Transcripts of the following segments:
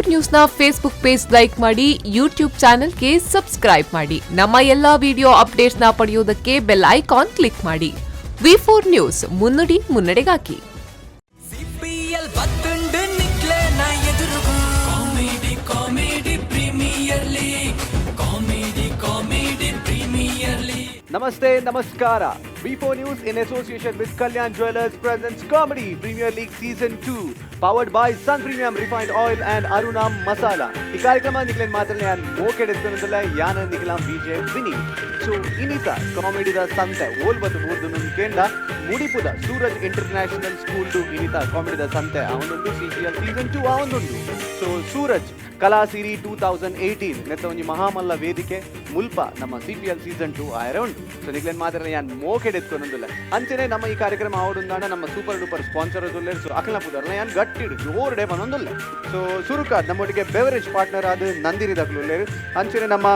ವಿ4 ನ್ಯೂಸ್ನ Facebook page like ಮಾಡಿ, YouTube ಚಾನೆಲ್ಗೆ subscribe ಮಾಡಿ. ನಮ್ಮ ಎಲ್ಲಾ ವಿಡಿಯೋ ಅಪ್ಡೇಟ್ಸ್ನ ಪಡೆಯುವುದಕ್ಕೆ ಬೆಲ್ ಐಕಾನ್ ಕ್ಲಿಕ್ ಮಾಡಿ. ವಿ4 ನ್ಯೂಸ್, ಮುನ್ನುಡಿ ಮುನ್ನಡೆಗಾಗಿ. Namaste, Namaskara. V4 News in association with Kalyan Jewellers presents Comedy Premier League Season 2 powered by Sun Premium Refined Oil and Arunam Masala. ಈ ಕಾರ್ಯಕ್ರಮ ನಿಖಿಲನ್ ಮಾತ್ರನೇ ನಾನು ಮೋಕೆಡ್ ಎತ್ಕೊಂಡಿಲ್ಲ ಯಾನ ನಿಖಿಲಾಂ ವಿಜಯ್ ವಿನಿ. ಸೊ ಇನ್ನಿತ ಕಾಮಿಡಿದ ಸಂತೆ ಓಲ್ಬತ್ತು ಮೂರ್ದು ಕೇಂದ್ರ ಮುಡಿಪುದ ಸೂರಜ್ ಇಂಟರ್ನ್ಯಾಷನಲ್ ಸ್ಕೂಲ್ ಡು ಇನ್ನಿತ ಕಾಮಿಡಿದ ಸಂತೆ ಅವನೊಂದು CPL Season 2 ಅವನೊಂದು. ಸೊ ಸೂರಜ್ ಕಲಾ ಸಿರಿ 2018 ನೆತ್ತ ಒಂಜಿ ಮಹಾಮಲ್ಲ ವೇದಿಕೆ ಮುಲ್ಪ ನಮ್ಮ CPL Season 2 ಆಯರೌಂಡು. ಸೊ ನಿಖಿಲನ್ ಮಾತ್ರನೇ ನಾನು ಮೋಕೆಡ್ ಎತ್ಕೊಂಡಿಲ್ಲ ಅಂಚನೆ ನಮ್ಮ ಈ ಕಾರ್ಯಕ್ರಮ ಆವಡುಂದಾಣ ನಮ್ಮ ಸೂಪರ್ ಡೂಪರ್ ಸ್ಪಾನ್ಸರ್ ಅದುಲ್ಲೆ. ಸೊ ಅಕಲ್ನ ಪುದರ್ನ ಯಾನ್ ಗಟ್ಟಿಡು ಜೋರ್ಡೆ ಬಂದೊಂದುಲ್ಲ. ಸೊ ಸುರುಕಾದ್ ನಮ್ಮೊಟ್ಟಿಗೆ ಬೆವರೇಜ್ ಪಾರ್ಟ್ನರ್ ಆದ ನಂದಿರಿ ದಕ್ಲುಲ್ಲೆ. ಅಂಚನೆ ನಮ್ಮ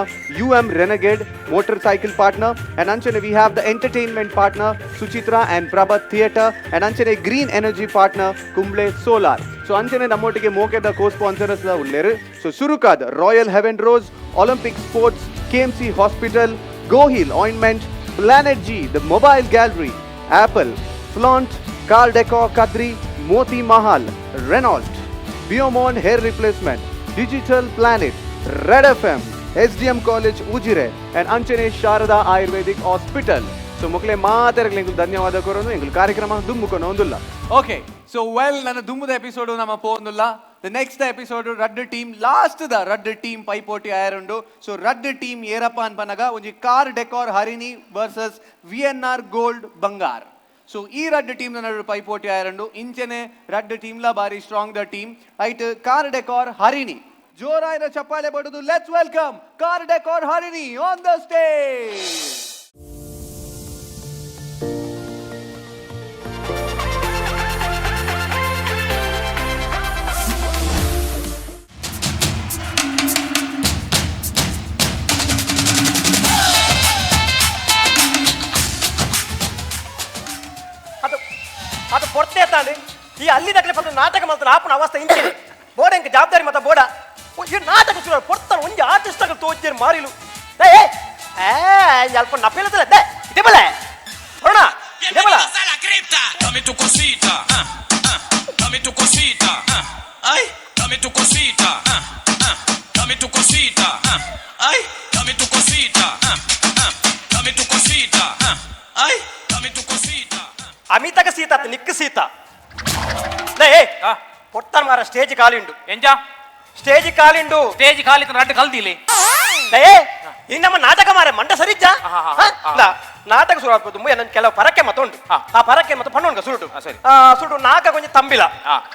UM Renegade motor cycle partner, and anchene we have the entertainment partner Suchitra and Prabhat Theatre, and anchene green energy partner Kumble Solar. So anchene nammottige mokeda co-sponsors la ulleru. So surukad Royal Heaven Rose, Olympic Sports, KMC Hospital, Go Hill Ointment, Planet G, the Mobile Gallery, Apple, Flaunt, Car Decor Kadri, Moti Mahal, Renault, Biomon Hair Replacement, Digital Planet, Red FM, SDM College Ujire, and Anchane Sharada Ayurvedic Hospital. So mokle ಮಾತರಗಳಿಗೆ ಎಂಗಲು ಧನ್ಯವಾದ ಕೊರೋನು ಎಂಗಲು ಕಾರ್ಯಕ್ರಮ ದುಮ್ಮುಕೊಂಡು ಒಂದುಲ್ಲ. Okay, so well ನನ್ನ ದುಮ್ಮದ episode ನಮ್ಮ ಪೋಂದುಲ್ಲ. ದ ನೆಕ್ಸ್ಟ್ ಎಪಿಸೋಡ್ ರಡ್ ಟೀಮ್ ಲಾಸ್ಟ್ ದ ರಡ್ ಟೀಮ್ ಪೈಪೋಟಿ ಆಯರುಂಡು. ಸೊ ರಡ್ ಟೀಮ್ ಏರಪ್ಪ ಅನ್ಪನಗ ಒಂಜಿ ಕಾರ್ ಡೆಕಾರ್ ಹರಿಣಿ ವರ್ಸಸ್ VNR ಗೋಲ್ಡ್ ಬಂಗಾರ್. ಸೊ ಈ ರಡ್ ಟೀಮ್ ನಡು ಪೈಪೋಟಿ ಆಯರುಂಡು. ಇಂಚೆನೆ ರಡ್ ಟೀಮ್ ಲ ಬಾರಿ ಸ್ಟ್ರಾಂಗ್ ದ ಟೀಮ್ ಐಟ್ ಕಾರ್ ಡೆಕಾರ್ ಹರಿಣಿ. ಜೋರಾಯಿನ ಚಪ್ಪಾಳೆ ಬಡುದು. ಲೆಟ್ಸ್ ವೆಲ್ಕಮ್ ಕಾರ್ ಡೆಕಾರ್ ಹರಿಣಿ ಆನ್ ದ ಸ್ಟೇಜ್. ಅದು ಪೊರ್ತೆ ತಾಂಡಿ ಈ ಅಲ್ಲಿ ದಕ್ಕಲೆ ಪದ ನಾಟಕ ಮಾಡ್ತಾನೆ ಆಪನ ಅವಸ್ಥೆ ಇಂಚಿದೆ ಬೋಡ ಇಂಕ ಜವಾಬ್ದಾರಿ ಮತ್ತ ಬೋಡ ಈ ನಾಟಕ ಸುರ ಪೊರ್ತಾನ ಒಂಜಿ ಆರ್ಟಿಸ್ಟ್ ಆಗ ತೋಜ್ಜೇರು ಮಾರಿಲು ಏ ಏ ಅಲ್ಪ ನಪ್ಪೆಲದಲ್ಲ ದೇ ಇದೆ ಬಲ ಹೊರಣ ಇದೆ ಬಲ dame tu cosita dame tu cosita ay dame tu cosita dame tu cosita ay dame tu cosita dame tu cosita ay dame tu cosita ಅಮಿತಗ ಸೀತ ನಿಕ್ಕ ಸೀತ ಲೇ ಪೊರ್ತಾನ ಮಾರ ಸ್ಟೇಜ್ ಕಾಲಿಂಡು ಎಂಜಾ ಸ್ಟೇಜ್ ಕಾಲಿಂಡು ಸ್ಟೇಜ್ ಖಾಲಿ ರಡ್ಡು ಕಲ್ದಿಲಿ ಲೇ ಈ ನಮ್ಮ ನಾಟಕ ಮಾರ ಮಂಡ ಸರಿಜ್ಜಾ ನಾಟಕ ಶುರು ಆಗ್ಬೋದು ನನ್ನ ಕೆಲವು ಪರಕ್ಕೆ ಮತ್ತೊಂಡು ಆ ಪರಕ್ಕೆ ಮತ್ತು ಪಣ್ಣೊಂಡು ಸುರುಟು ಸರಿ ಸುರುಟು ನಾಕ ಕೊಂಚ ತಂಬಿಲ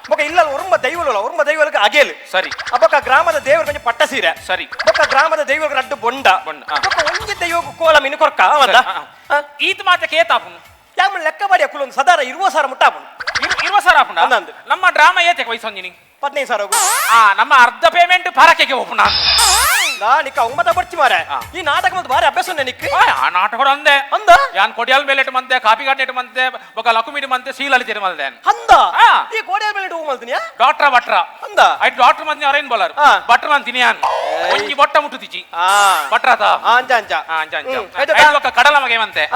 ಬೊಕ್ಕ ಇಲ್ಲ ಉರ್ಮ ದೈವಲಕ್ಕೆ ಅಗೇಲು ಸರಿ ಬೊಕ್ಕ ಗ್ರಾಮದ ದೇವರು ಕೊಂಚ ಪಟ್ಟ ಸೀರೆ ಸರಿ ಬೊಕ್ಕ ಗ್ರಾಮದ ದೈವಕ್ಕೆ ರಡ್ಡು ಬೊಂಡ ಬೊಕ್ಕ ಒಂಜಿ ದೈವಕ್ಕೆ ಕೋಲ ಮೀನು ಕೊರ್ಕ ಅವಂದ ಈತ ಮಾತ ಕೇತಾಪುನು ಯಾಮ ಲೆಕ್ಕ ಮಾಡಿ ಅಕ್ಕುಲೊಂದು ಸದಾರ 20 ಸಾವಿರ ಮುಟ್ಟಾಪುನು 20 ಸಾವಿರ ಆಪುಂಡ ನಮ್ಮ ಡ್ರಾಮಾ ಏತೆ ವಯಸ್ಸೊಂಜಿನಿ 15 ಸಾವಿರ ನಮ್ಮ ಅರ್ಧ ಪೇಮೆಂಟ್ ಪರಕೆಗೆ ಒಪ್ಪುನ ನಿಕ್ಕ ಒಂಬತ್ತ ಬರ್ಚಿ ಮಾರ ಈ ನಾಟಕ ಮತ್ತೆ ಬಾರಿ ಅಭ್ಯಾಸ ನಿಕ್ಕ ಆ ನಾಟಕ ಅಂದೆ ಅಂದ ಯಾನ್ ಕೊಡಿಯಾಲ್ ಮೇಲೆ ಮಂತೆ ಕಾಪಿ ಗಾಟ್ ಮಂತೆ ಬೊಕ ಲಕುಮಿಡಿ ಮಂತೆ ಸೀಲಲ್ಲಿ ತಿರು ಮಲ್ದೆ ಅಂದ ಈ ಕೋಡಿಯಾಲ್ ಮೇಲೆ ಹೂ ಮಲ್ತಿನಿಯಾ ಡಾಕ್ಟರ್ ಭಟ್ರ ಅಂದ ಐಟ್ ಡಾಕ್ಟರ್ ಮಂತಿ ಅರೇನ್ ಬೋಲರ್ ಭಟ್ರ ಮಂತಿನಿ ಯಾನ್ ಒಂಜಿ ಬೊಟ್ಟ ಮುಟ್ಟುತಿಜಿ ಭಟ್ರತ ಅಂಜ ಅಂಜ ಅಂಜ ಅಂಜ ಐಟ್ ಬೊಕ ಕಡಲ ಮಗೆ ಮಂತೆ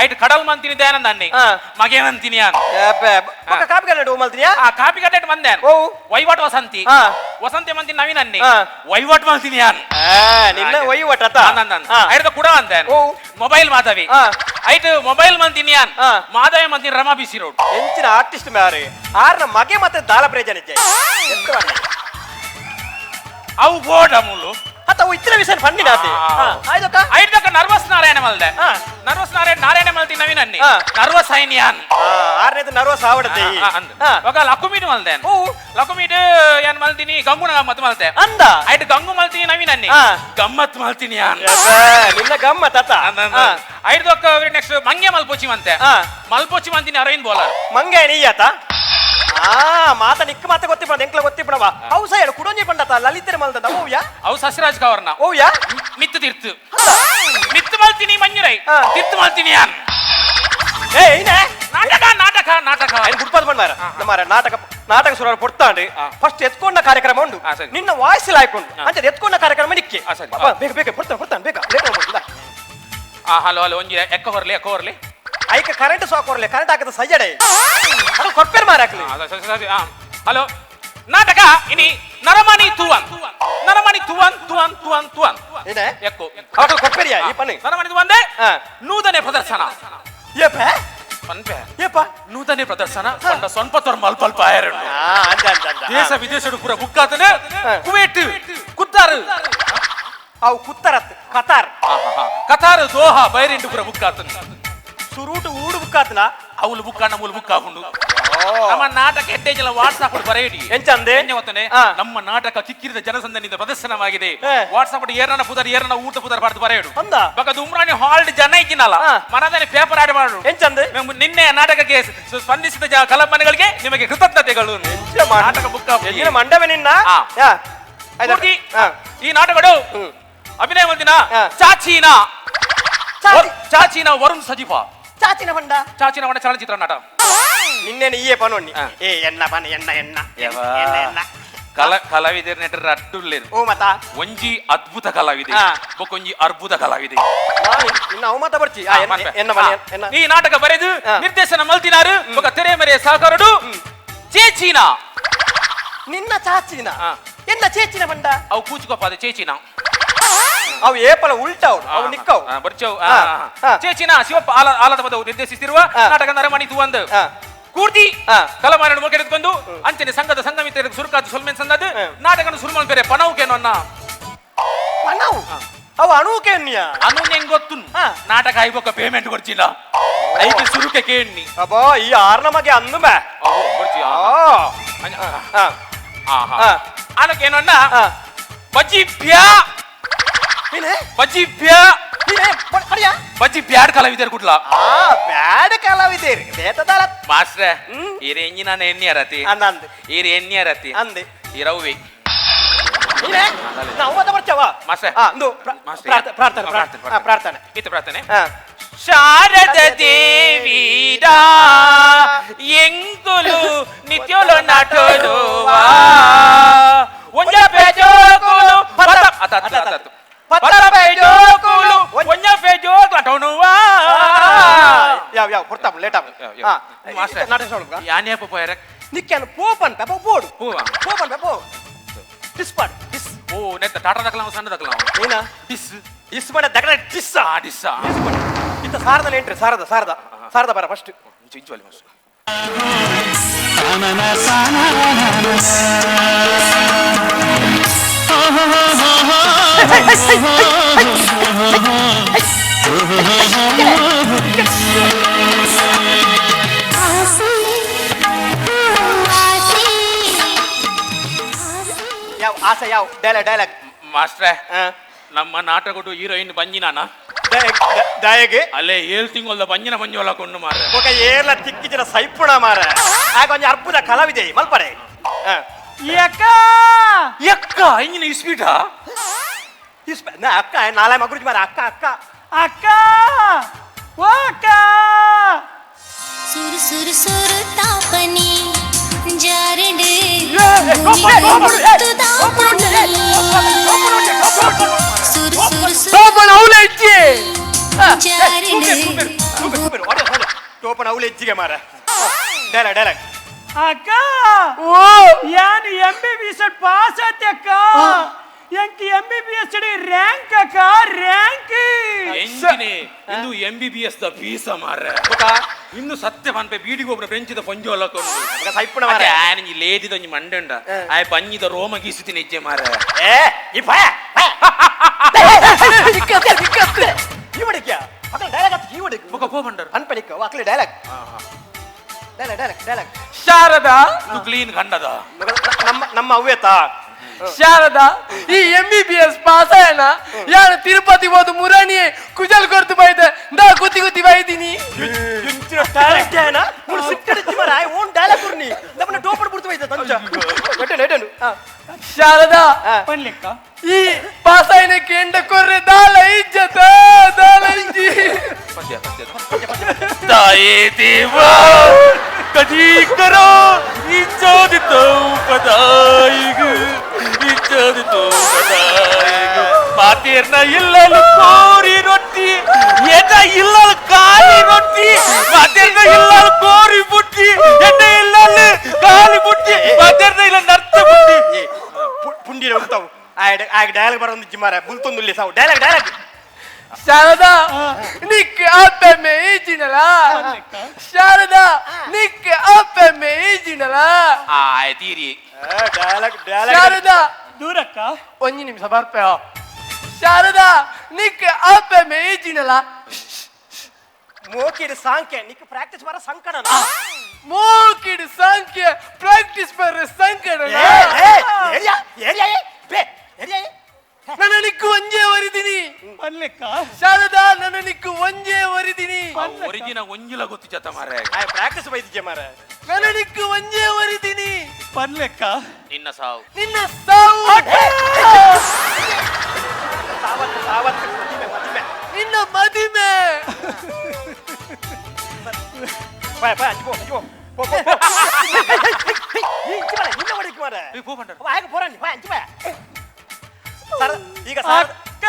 ಐಟ್ ಕಡಲ್ ಮಂತಿನಿ ದಯಾನಂದ ಅನ್ನಿ ಮಗೆ ಮಂತಿನಿ ಯಾನ್ ಬೊಕ ಕಾಪಿ ಗಾಟ್ ಹೂ ಮಲ್ತಿನಿಯಾ ಕಾಪಿ ಗಾಟ್ ಮಂದೆ ಓ ವೈವಾಟ್ ವಸಂತಿ ವಸಂತಿ ಮಂತಿ ನವೀನ್ ಅನ್ನಿ ವೈವಾಟ್ ಮಂತಿನಿ ಯಾನ್ ನಿನ್ನ ವೈವಟ ಐದು ಕೂಡ ಅಂದೆ ಮೊಬೈಲ್ ಮಾಧವಿ ಐಟ್ ಮೊಬೈಲ್ ಮಂತಿನಿ ಯಾನ್ ಮಾಧವಿ ಮಂತಿನಿ ರಮಾ ಬಿಸಿ ರೋಡ್ ಎಂಚಿನ ಆರ್ಟಿಸ್ಟ್ ಮಾರಿ ಆರ್ನ ಮಗೆ ಮತ್ತೆ ದಾಳ ಪ್ರಯೋಜನ ಅವು ಗೋಡ ಮೂಲು ಅವು ಇತರ ವಿಷಯ ಫಂಡಿನ ಐದಕ್ಕ ನರ್ವಸ್ ನಾರಾಯಣ ಮಲ್ದೆ ನರ್ವಸ್ ನಾರಾಯಣ ಮಲ್ತಿ ನವೀನ್ ಅನ್ನಿ ನರ್ವಸ್ ಐನಿಯಾನ್ ಆರ್ನೇದು ನರ್ವಸ್ ಆವಡತೆ ఒక లకుమీడు మల్దే లకుమీడు యాన్ మల్తిని గంగున గమ్మత్ మల్తే అంద ఐట్ గంగు మల్తిని నవీన్ అన్ని గమ్మత్ మల్తిని యాన్ నిన్న గమ్మత్ అత ఐట్ దొక్క నెక్స్ట్ మంగే మల్పోచి మంతే మల్పోచి మంతిని ಅರವಿಂದ್ ಬೋಲರ್ ಮಂಗೆ ನೀಯತ ಮಾತ ನಿಕ್ಕ ಮಾತ ಗೊತ್ತಿಪ್ಪ ಎಂಕ್ಲ ಗೊತ್ತಿಪ್ಪಣವ ಹೌಸ ಹೇಳು ಕುಡೊಂಜಿ ಪಂಡತ ಲಲಿತರೆ ಮಲ್ತದ ಓವ್ಯಾ ಅವು ಸಸ್ಯರಾಜ್ ಕವರ್ನ ಓವ್ಯಾ ಮಿತ್ತು ತಿರ್ತು ಮಿತ್ತು ಮಲ್ತಿನಿ ಮಂಜುರೈ ತಿರ್ತು ಮಲ್ತಿನಿ ಯಾನ್ ಏ ಏನೇ ನಾಟಕ ನಾಟಕ ನಾಟಕ ಗುಡ್ಪದ ಬಂದಾರ ನಮ್ಮರ ನಾಟಕ ನಾಟಕ ಸುರ ಪೊಡ್ತಾಂಡು ಫಸ್ಟ್ ಎತ್ಕೊಂಡ ಕಾರ್ಯಕ್ರಮ ಉಂಡು ಸರಿ. ನಿನ್ನ ವಾಯ್ಸ್ ಹಾಕೊಂಡು ಅಂತ ಎತ್ಕೊಂಡ ಕಾರ್ಯಕ್ರಮ ನಿಕ್ಕೆ ಸರಿ. ಬೇಗ ಬೇಗ ಪೊಡ್ತಾನೆ ಬೇಗ ಲೇಟ್ ಆಗ್ಬೋದು ಹಲೋ ಹಲೋ ಒಂಜಿ ಎಕ್ಕ ಹೊರ್ಲಿ ಐಕ ಕರೆಂಟ್ ಸಾಕ್ ಹೊರಲಿ ಕರೆಂಟ್ ಹಾಕದ ಸಜ್ಜಡೆ ಅದು ಕೊಪ್ಪೇರ್ ಮಾರ ಹಾಕ್ಲಿ ಹಲೋ ನಾಟಕ ಇನಿ ನರಮಣಿ ತುವನ್ ಏನೇ ಎಕ್ಕು ಅವತ್ತು ಕೊಪ್ಪೇರಿಯಾ ಈ ಪನ್ನಿ ನರಮಣಿ ತುವಂದೆ ಹಾ. ನೂತನೆ ಪ್ರದರ್ಶನ ಏಪ ಪನ್ಪೆ ಏಪ ನೂತನೆ ಪ್ರದರ್ಶನ ಕೊಂಡ ಸ್ವಲ್ಪ ತೊರ್ ಮಲ್ಪ ಆಯರಣ್ಣ ಅಂಜ ಅಂಜ ಅಂಜ ದೇಶ ವಿದೇಶಡು ಪೂರ ಬುಕ್ಕಾತನೆ ಕುವೇಟ್ ಕುತ್ತಾರು ಅವು ಕುತ್ತರತ್ ಕತಾರ್ ಕತಾರ್ ದೋಹಾ ಬೈರಿಂಡು ಪೂರ ಬುಕ್ಕಾತನೆ ಸುರೂಟು ಊಡು ಬುಕ್ಕಾತನ ಅವಳು ಬುಕ್ಕಾಂಡ ಮೂಲ ಬುಕ್ ಹಾಕೊಂಡು ನಮ್ಮ ನಾಟಕ ಎಡ್ಡೇಜಲ ವಾಟ್ಸಾಪ್ ಬರೆಯಿಡಿ ಎಂಚಂದೆ ಹೊತ್ತನೆ ಹಾ. ನಮ್ಮ ನಾಟಕ ಕಿಕ್ಕಿರಿದ ಜನಸಂದನಿಂದ ಪ್ರದರ್ಶನವಾಗಿದೆ ಹೇ. ವಾಟ್ಸಾಪ್ ಏರನ ಪುದರ್ ಏರನ ಊಟ ಪುದರ್ ಬರ್ದು ಬರೆಯಡು ಅಂದ ಬಕದು ಉಮ್ರಾಣಿ ಹಾಲ್ಡ್ ಜನ ಇಕ್ಕಿನಲ್ಲ ಹಾ. ಮನದಲ್ಲಿ ಪೇಪರ್ ಆಡ್ ಮಾಡು ಎಂಚಂದೆ ನಿನ್ನೆ ನಾಟಕಕ್ಕೆ ಸ್ಪಂದಿಸಿದ ಕಲಾಪನಿಗಳಿಗೆ ನಿಮಗೆ ಕೃತಜ್ಞತೆಗಳು ನಾಟಕ ಬುಕ್ ಎಲ್ಲಿನ ಮಂಡವೆ ನಿನ್ನ ಹಾ. ಯಾ. ಆಯ್ತಾ? ಪೂರ್ತಿ ಹಾ. ಈ ನಾಟಕಗಳು ಹ್ಮ್. ಅಭಿನಯ ಮಂದಿನ ಹಾ. ಚಾಚೀನಾ ಚಾಚಿ- ಚಾಚೀನಾ ವರುಣ್ ಸಜೀಫಾ ಚಾಚಿನ ಬಂಡ ಚಾಚೀನಾ ವಣ್ಣ ಚಲನಚಿತ್ರ ನಾಟ ನಿನ್ನೆ ನೀಯೇ ಪನೊಣ್ಣಿ ಹಾ. ಏ ಎಣ್ಣ ಬನ ಎಣ್ಣ ಎಣ್ಣ ಯವ್ವಾ. ಎಣ್ಣ ಎಣ್ಣ ಕಲಾವಿದರ ನೆಟ್ಟರ ಅಡ್ಡುಳ್ಳೇರು ಓ ಮತ ಒಂಜಿ ಅದ್ಭುತ ಕಲಾವಿದೆ ಹಾ. ಬೊಕೊಂಜಿ ಅರ್ಬುದ ಕಲಾವಿದೆ ಇನ್ನ ಅವು ಮತ ಬರ್ಚಿ ಆ, ಎಣ್ಣ- ಎಣ್ಣ ಬನ ಎಣ್ಣ ಈ ನಾಟಕ ಬರೆದು ಹಾ. ನಿರ್ದೇಶನ ಮಲ್ತಿನಾರು ఒక ತೆರೆ ಮರೆ ಸಹಕಾರಡು ಚೇಚಿನ ನಿನ್ನ ಚಾಚಿನ ಹಾ. ಎನ್ನ ಚೇಚಿನ ಬಂಡ ಅವು ಕೂಚುಕೊಪ್ಪಾದ ಚೇಚಿನ ಅವು ಏಪಲ ಉಲ್ಟಾವ್ ಅವು ನಿಕ್ಕವ್ ಬರ್ಚವ್ ಹಾ. ಹಾ. ಚೇಚಿನ ಶಿವಪ್ಪ ಆಲದ ಪದವು ನಿರ್ದೇಶಿಸಿರುವ ಹಾ. ನಾಟಕ ನರಮಣಿ ತುವಂದು ಹಾ. ಕೂರ್ತಿ ಹಾ. ಕಲಮಾರನ್ನು ಮೊಕೆರೆದುಕೊಂಡು ಅಂಚನೆ ಸಂಘದ ಸಂಗಮಿತರಿಗೆ ಸುರುಕಾದು ಸೊಲ್ಮೆನ್ ಸಂದದ್ದು ನಾಟಕನ ಸುರುಮಲ್ ಬೇರೆ ಪನವುಕೇನು ಅನ್ನ ಪಣವು ಅವು ಅಣುಕೆ ಎಣ್ಣಿಯ ಅನು ಹೆಂಗ್ ಗೊತ್ತು ಹಾ. ನಾಟಕ ಐಬೊಕ್ಕ ಪೇಮೆಂಟ್ ಕೊಡ್ಚಿಲ್ಲ ಐದು ಸುರುಕೆ ಕೇಣ್ಣಿ ಅಬ್ಬಾ ಈ ಆರ್ನ ಮಗೆ ಅಂದು ಬಾ ಬರ್ಚಿ ಹಾ. ಆನಕೇನು ಅನ್ನ ಹಾ. ಬಜ್ಜಿ ಬ್ಯಾ ಏನೇ ಬಜ್ಜಿ ಬ್ಯಾ ಏನೇ ಅಡಿಯಾ ಬಜ್ಜಿ ಬ್ಯಾಡ್ ಕಲಾವಿದರು ಕುಡ್ಲ ಆ ಬ್ಯಾಡ ಕಲಾವಿದೇರಿ ಬೇತದಾಳ ಮಾಸ್ಟ್ರೆ ಹ್ಮ್. ಈರ ಎಂಜಿನ ಎಣ್ಣೆ ಅರತಿ ಅಂದಂದು ಈರ ಎಣ್ಣೆ ಅರತಿ ಅಂದೆ ಇರವ್ವಿ ಏನೇ ನಾವು ಮತ ಬರ್ಚವ ಮಾಸ್ಟ್ರೆ. ಒಂದು ಮಾಸ್ಟ್ರೆ. ಪ್ರಾರ್ಥನೆ ಪ್ರಾರ್ಥನೆ. ಪ್ರಾರ್ಥನೆ ಇತ್ತು ಪ್ರಾರ್ಥನೆ ಹಾ. ಶಾರದ ದೇವಿಡ ಎಂಗುಲು ನಿತ್ಯೋಲು ನಾಟೋದುವಾ ಒಂಜ ಪೇಜೋಕುಲು ಪತ್ತಪೇಜೋಕುಲು ಒಂಜ ಪೇಜೋಕು ನಾಟೋನುವಾ ಯಾವ ಕೊಡ್ತಾಮ ಲೇಟ್ ಆಗ ಮಾಸ್ಟ್ರೆ. ನಾಟಕ ನೋಡ್ಕ ಯಾನೇ ಪೋಯರ ನಿಕ್ಕೇನು ಪೋಪನ್ ಪೆಪ ಬೋಡು ಹೂವಾ ಪೋಪನ್ ಪೆಪೋ ಡಿಸ್ ಪಾಡ್ ಡಿಸ್ ಓ ನೆತ್ತ ಟಾಟಾ ದಕ್ಲಾವ ಸಣ್ಣ ದಕ್ಲಾವ ಏನ ಡಿಸ್ ಡಿಸ್ ಮಾಡ ದಗಡ ಡಿಸ್ ಡಿಸ್ ಇಂತ ಸಾರದಲ್ಲಿ ಎಂಟ್ರಿ ಸಾರದ ಬರ ಫಸ್ಟ್ ಚಿಂಚುವಲ್ಲಿ ಮಾಸ್ಟ್ರೆ ಯಾವ ಆಸೆ ಯಾವ ಡೈಲಾಗ್ ಮಾಸ್ಟ್ರೆ ನಮ್ಮ ನಾಟಕಡು ಹೀರೋಯಿನ್ ಬಂಜಿನಾನ ದಯಗೆ ಅಲ್ಲೇ 7 ತಿಂಗಳ ಬಂಜಿನ ಕೊಂಡು ಮಾರ ఒక ఏర్ల తిక్కించిన సైపుణ మార ఆ కొంచెం అద్భుత కలవిదే మల్పడే ಎಕ್ಕ ಎಕ್ಕ ಇಂಜಿನ ಇಸ್ಪೀಟ నా అక్క నాలా మగురించి మరి అక్క అక్క ಅಕ್ಕ ಓ ಅಕ್ಕ ಸುರು ಸುರು ಸುರು ತಾಪನಿ ಜಾರಡೆ ಸುರು ಸುರು ಜಾರಡೆ టోపన్ అవులు ఎజ్జిగే మార డైలాగ్ ಅಕ್ಕ ಯಾನ್ MBBS ಪಾಸ್ ಆಯ್ತು ಅಕ್ಕ ಎಂಕಿ MBBS ರ್ಯಾಂಕ್ ಅಕ್ಕ ರ್ಯಾಂಕ್ ಎಂಜಿನೆ ಇಂದು MBBS ದ ಫೀಸ ಮಾರ ಇನ್ನು ಸತ್ಯ ಪನ್ಪೆ ಬೀಡಿಗೆ ಒಬ್ಬರ ಬೆಂಚಿದ ಪಂಜೋಲ ಕೊಂಡು ಸೈಪುಣ ಮಾರ ಆನಿಂಜಿ ಲೇದಿದ ಒಂಜಿ ಮಂಡಂಡ ಆಯ್ ಪಂಜಿದ ರೋಮ ಗೀಸುತಿ ನೆಜ್ಜೆ ಮಾರ ಏ ಈ ಭಯ ಇವಡಿಕ್ಯ ಅಕಲ ಡೈಲಾಗ್ ಅತ್ತ ಇವಡಿಕ್ ಬೊಕ ಪೋ ಬಂಡರ್ ಅನ್ಪಣಿಕ ಅಕಲ ಡೈಲಾಗ್ ಶಾರದಾ ಇದು ಕ್ಲೀನ್ ಕಂಡದ ನಮ್ಮ ಅವ್ವೇತಾ ಶಾರದಾ ಈ MBBS ಪಾಸ್ ಆಯನ ಯಾನ ತಿರುಪತಿ ಹೋದು ಮುರಾಣಿ ಕುಜಲ್ ಕೊರ್ತು ಬೈದೆ ನಾ ಗುತ್ತಿ ಬೈದಿನಿ ಇಂಚಿನ ಟ್ಯಾಲೆಂಟ್ ಏನ ಮುಳು ಸಿಕ್ಕಡಿಚ್ಚಿ ಮರ ಓನ್ ಡೈಲಾಗ್ ಕುರ್ನಿ ದಪ್ಪನ ಟೋಪಡ್ ಬಿಡ್ತು ಬೈದೆ ತಂಚ ನೆಟೆನು ಶಾರದಾ ಪನ್ಲೆಕ್ಕ ಈ ಪಾಸ್ ಆಯನ ಕೆಂಡ ಕೊರ್ರೆ ದಾಲ ಇಜ್ಜತ ದಾಲ ಇಜ್ಜಿ ತಾಯೇ ದೇವ कधी करो इच्छोदितो पदाईग इच्छोदितो पदाईग मातेर्न इल्लल कोरी रोटी एटा इल्लल काली रोटी मातेर्न इल्लल कोरी बुट्टी एटा इल्लल काली बुट्टी मातेर्न इल्लल नर्त बुट्टी पुंडी उंटाव आ डायलॉग बरोंदिज्जी मारा बुल्तोंदुल्ले साव डायलॉग ಶಾರದಾ ನಿಕ್ಕೆ ಅಪ್ಪೆ ಮೇಜಿನಲ ಶಾರದಾ ನಿಕ್ಕೆ ಅಪ್ಪೆ ಮೇಜಿನಲ ತೀರಿ ಡಯಲಾಗ್ ಶಾರದಾ ದೂರಕ್ಕ ಒಂಜಿ ನಿಮಿಷ ಬರ್ಪೆಯೋ ಶಾರದಾ ನಿಕ್ಕೆ ಅಪ್ಪೆ ಮೇಜಿನಲ ಮೋಕಿಡ್ ಸಾಂಖ್ಯ ನಿಕ್ಕೆ ಪ್ರಾಕ್ಟೀಸ್ ಬರ ಸಂಕಟ ಮೋಕಿಡ್ ಸಂಖ್ಯೆ ಪ್ರಾಕ್ಟೀಸ್ ಬರ ಸಂಕಟ ನನ್ನ ನಿಕ್ಕು ಒಂಜೇ ವರಿದಿನಿ ಶಾರದಾ ನನ್ನ ನಿಕ್ಕು ಒಂಜೇ ವರಿದಿನಿ ಒರಿಜಿನ ಒಂಜಿಲ ಗೊತ್ತು ಜತ ಮಾರೆ ಪ್ರಾಕ್ಟೀಸ್ ಬೈದಿದ್ದೆ ಮಾರ ನನ್ನ ನಿಕ್ಕು ಒಂಜೇ ವರಿದಿನಿ ಬರ್ಲೆಕ್ಕ ನಿನ್ನ ಸಾವು ನಿನ್ನ ಸಾವು ಸಾವತ್ತು ಮದಿಮೆ ನಿನ್ನ ಮದಿಮೆ ಬಾಯ್ ಅಂಜು ಪೋ ನಿನ್ನ ಹೊಡಿಕ್ ಮಾರ ಪೋ ಬಂಡ ಆಗ ಪೋರಾನಿ ಬಾಯ್ ಅಂಜು ಬಾಯ್ ಸರ್ ಈಗ ಸರ್ ಅಕ್ಕ